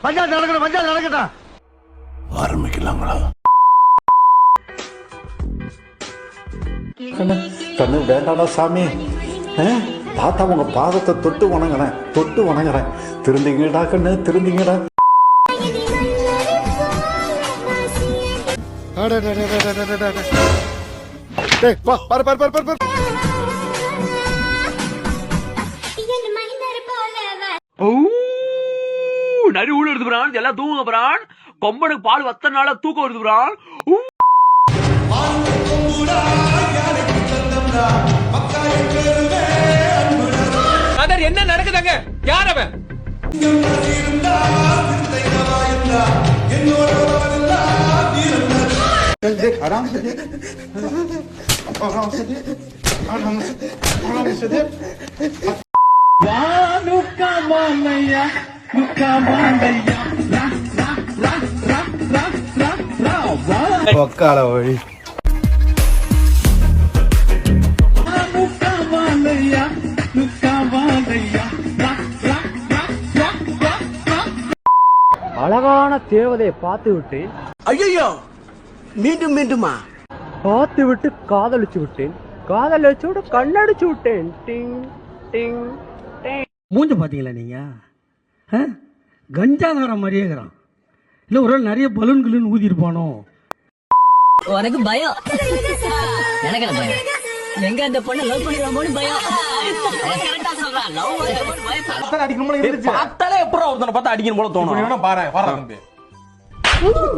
பஞ்சாயத்து நடக்கட்டும், பஞ்சாயத்து நடக்கட்டும். ஆரம்பிக்கலாங்களா? கண்ணு வேண்டாடா சாமி. தாத்தா உங்க பாதத்தை தொட்டு வணங்குறேன். திருந்திங்கடா கண்ணு, திருந்திங்கடா. நரி ஊழ எடுத்து பிரான், எல்லாம் தூங்க பிரான். கொம்பனுக்கு பால் வத்த நாள தூக்கம் வருது பிரான். என்ன நடக்குதாங்க? யார் அவன்? ஒக்கால வழி அழகான தேவதையை பார்த்து விட்டு ஐயோ, மீண்டும் மீண்டுமா? பார்த்து விட்டு காதலிச்சு விட்டேன், காதலிச்சு விட்டு கண்ணடிச்சு விட்டேன். டிங் டிங் டிங். மூஞ்ச பாத்தீங்களா நீங்க? கஞ்சாதார மாதிரியே இருக்கிறான். இல்ல ஒரு நிறைய பலூன் கிலூன் ஊதி இருப்பானோ? உனக்கு பயம், எனக்கு என்ன பயம்? எங்க அந்த பொண்ணு லவ் பண்ணிடுவோமோன்னு பயம். கரெக்டா சொல்றான், லவ் பண்ணும்போது பயம். அடிக்கணும் இருந்துச்சு. பார்த்தாலே எப்பறம் ஒருத்தனை பார்த்தா அடிக்கணும் போல தோணும். வேணா பாரு தம்பி.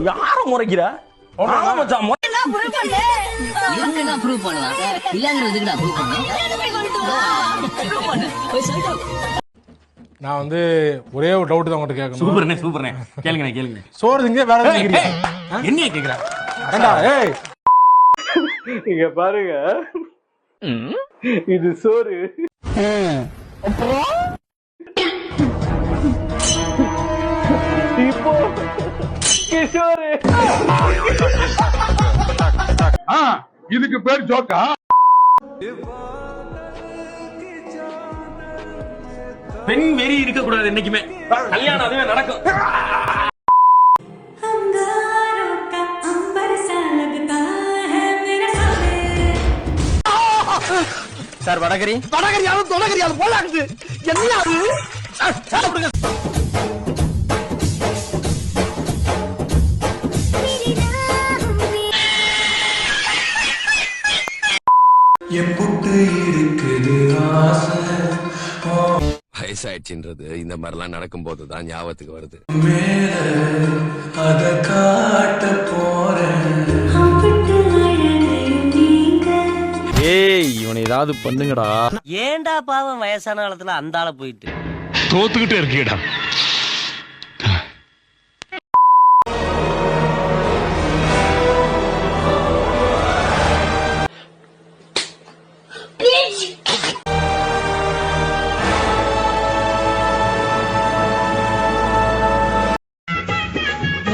யார முறைக்கிற? ஆமா மச்சான், இதுக்கு நான் ப்ரூவ் பண்ணலாம். இல்லங்கிறதுக்கு நான் ப்ரூவ் பண்ணேன். நான் வந்து ஒரே ஒரு டவுட் தான் உங்ககிட்ட கேட்கணும். சூப்பர்ண்ணே கேளுங்க. சோறு திங்க வேற எதுவும் என்ன கேக்குறேன்? ஏய் இங்க பாருங்க, இது சோறு. இப்போ கிஷோரு. இதுக்கு பேர் ஜோக்கா? பெண் வெறி இருக்க கூடாது என்னைக்குமே. கல்யாணம் அதுவே நடக்கும். சார் வடகரியாலும் தொடகரியாலும் போலாக்குது. என்ன அது? சாப்பிடுங்க. எம்புட்டு இருக்குது ஆசை. வயசாயிடுச்சுன்றது இந்த மாதிரிலாம் நடக்கும் போதுதான் ஞாபகத்துக்கு வருது. அத காட்ட போறேன். ஏய், இவனை ஏதாவது பண்ணுங்கடா. ஏண்டா பாவம் வயசான காலத்துல அந்த ஆள போயிட்டு தோத்துக்கிட்டே இருக்கீடா.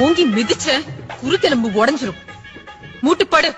ஓங்கி மிதிச்ச குறுக்கெலும்பு உடைஞ்சிரும். மூட்டுப்படு.